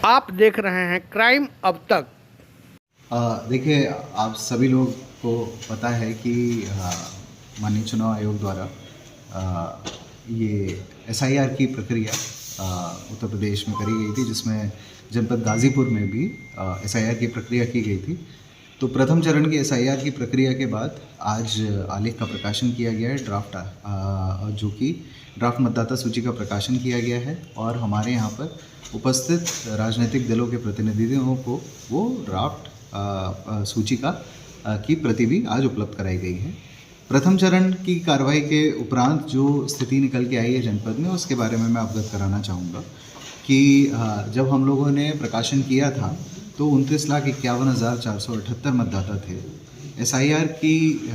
आप देख रहे हैं क्राइम अब तक। देखिए, आप सभी लोग को पता है कि माननीय चुनाव आयोग द्वारा ये एसआईआर की प्रक्रिया उत्तर प्रदेश में करी गई थी, जिसमें जनपद गाज़ीपुर में भी एसआईआर की प्रक्रिया की गई थी। तो प्रथम चरण की एसआईआर की प्रक्रिया के बाद आज आलेख का प्रकाशन किया गया है, जो कि ड्राफ्ट मतदाता सूची का प्रकाशन किया गया है और हमारे यहाँ पर उपस्थित राजनीतिक दलों के प्रतिनिधियों को वो ड्राफ्ट सूची की प्रति भी आज उपलब्ध कराई गई है। प्रथम चरण की कार्रवाई के उपरांत जो स्थिति निकल के आई है जनपद में, उसके बारे में मैं अवगत कराना चाहूँगा कि जब हम लोगों ने प्रकाशन किया था तो 29,51,478 मतदाता थे। एसआईआर की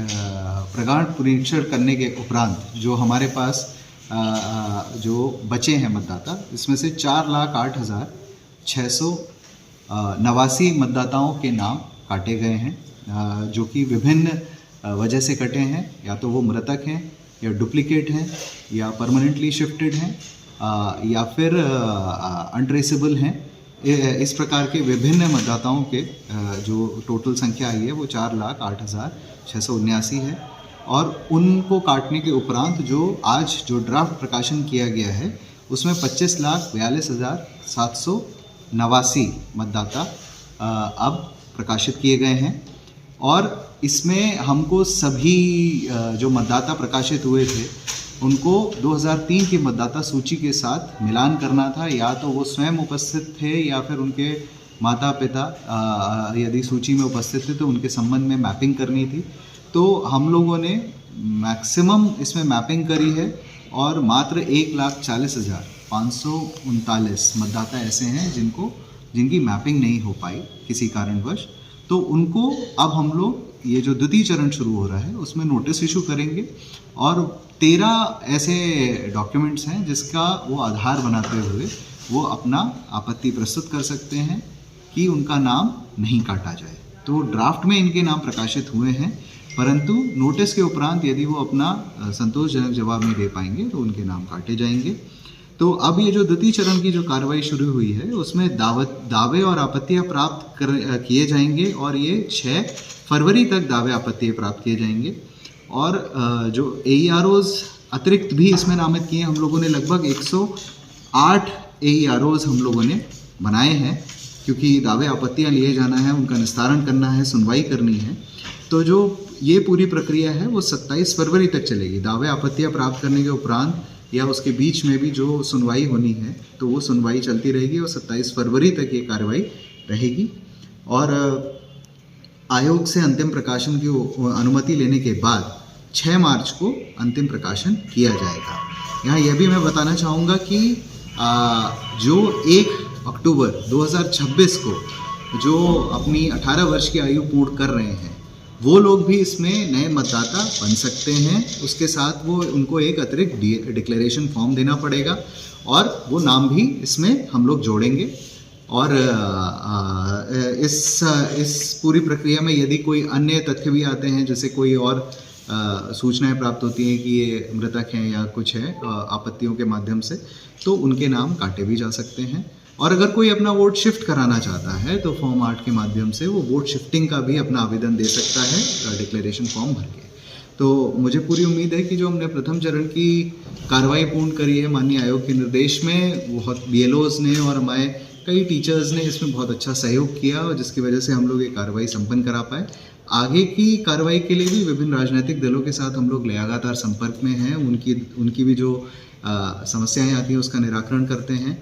प्रगाढ़ परीक्षण करने के उपरांत जो हमारे पास जो बचे हैं मतदाता, इसमें से 4,08,689 मतदाताओं के नाम काटे गए हैं, जो कि विभिन्न वजह से कटे हैं। या तो वो मृतक हैं, या डुप्लीकेट हैं, या परमानेंटली शिफ्टेड हैं, या फिर अनट्रेसेबल हैं। इस प्रकार के विभिन्न मतदाताओं के जो टोटल संख्या आई है वो 4,08,679 है। और उनको काटने के उपरांत आज जो ड्राफ्ट प्रकाशन किया गया है उसमें 25,42,789 मतदाता अब प्रकाशित किए गए हैं। और इसमें हमको सभी जो मतदाता प्रकाशित हुए थे उनको 2003 की मतदाता सूची के साथ मिलान करना था। या तो वो स्वयं उपस्थित थे या फिर उनके माता पिता यदि सूची में उपस्थित थे तो उनके संबंध में मैपिंग करनी थी। तो हम लोगों ने मैक्सिमम इसमें मैपिंग करी है और मात्र 1,40,539 मतदाता ऐसे हैं जिनकी मैपिंग नहीं हो पाई किसी कारणवश। तो उनको अब हम लोग ये जो द्वितीय चरण शुरू हो रहा है उसमें नोटिस इशू करेंगे और 13 ऐसे डॉक्यूमेंट्स हैं जिसका वो आधार बनाते हुए वो अपना आपत्ति प्रस्तुत कर सकते हैं कि उनका नाम नहीं काटा जाए। तो ड्राफ्ट में इनके नाम प्रकाशित हुए हैं, परंतु नोटिस के उपरांत यदि वो अपना संतोषजनक जवाब नहीं दे पाएंगे तो उनके नाम काटे जाएंगे। तो अब ये जो द्वितीय चरण की जो कार्रवाई शुरू हुई है उसमें दावे और आपत्तियां प्राप्त किए जाएंगे और ये 6 फरवरी तक दावे आपत्तियां प्राप्त किए जाएंगे। और जो AEROs अतिरिक्त भी इसमें नामित किए हम लोगों ने, लगभग 108 AEROs हम लोगों ने बनाए हैं, क्योंकि दावे आपत्तियां लिए जाना है, उनका निस्तारण करना है, सुनवाई करनी है। तो जो ये पूरी प्रक्रिया है वो 27 फरवरी तक चलेगी। दावे आपत्तियां प्राप्त करने के उपरांत या उसके बीच में भी जो सुनवाई होनी है तो वो सुनवाई चलती रहेगी और 27 फरवरी तक ये कार्रवाई रहेगी। और आयोग से अंतिम प्रकाशन की अनुमति लेने के बाद 6 मार्च को अंतिम प्रकाशन किया जाएगा। यहाँ यह भी मैं बताना चाहूँगा कि जो 1 अक्टूबर 2026 को जो अपनी 18 वर्ष की आयु पूर्ण कर रहे हैं वो लोग भी इसमें नए मतदाता बन सकते हैं। उसके साथ उनको एक अतिरिक्त डिक्लेरेशन फॉर्म देना पड़ेगा और वो नाम भी इसमें हम लोग जोड़ेंगे। और इस पूरी प्रक्रिया में यदि कोई अन्य तथ्य भी आते हैं, जैसे कोई और सूचनाएं प्राप्त होती हैं कि ये मृतक हैं या कुछ है आपत्तियों के माध्यम से, तो उनके नाम काटे भी जा सकते हैं। और अगर कोई अपना वोट शिफ्ट कराना चाहता है तो फॉर्म 8 के माध्यम से वो वोट शिफ्टिंग का भी अपना आवेदन दे सकता है डिक्लेरेशन फॉर्म भर के। तो मुझे पूरी उम्मीद है कि जो हमने प्रथम चरण की कार्रवाई पूर्ण करी है माननीय आयोग के निर्देश में, बहुत BLOs ने और हमारे कई टीचर्स ने इसमें बहुत अच्छा सहयोग किया और जिसकी वजह से हम लोग ये कार्रवाई संपन्न करा पाए। आगे की कार्रवाई के लिए भी विभिन्न राजनीतिक दलों के साथ हम लोग लगातार संपर्क में हैं। उनकी भी जो समस्याएं आती हैं उसका निराकरण करते हैं।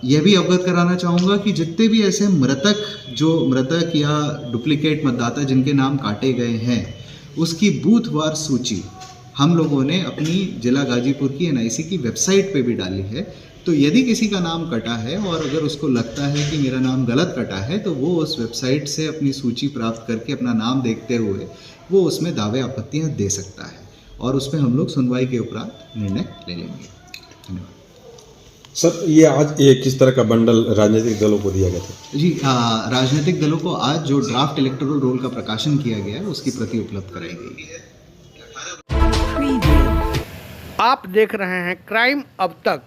यह भी अवगत कराना चाहूँगा कि जितने भी ऐसे मृतक या डुप्लीकेट मतदाता जिनके नाम काटे गए हैं उसकी बूथवार सूची हम लोगों ने अपनी जिला गाजीपुर की NIC की वेबसाइट पे भी डाली है। तो यदि किसी का नाम कटा है और अगर उसको लगता है कि मेरा नाम गलत कटा है तो वो उस वेबसाइट से अपनी सूची प्राप्त करके अपना नाम देखते हुए वो उसमें दावे आपत्तियां दे सकता है और उसमें हम लोग सुनवाई के उपरांत निर्णय ले लेंगे। धन्यवाद सर। ये आज किस तरह का बंडल राजनीतिक दलों को दिया गया था? जी, राजनीतिक दलों को आज जो ड्राफ्ट इलेक्टोरल रोल का प्रकाशन किया गया है उसकी प्रति उपलब्ध कराई गई है। आप देख रहे हैं क्राइम अब तक।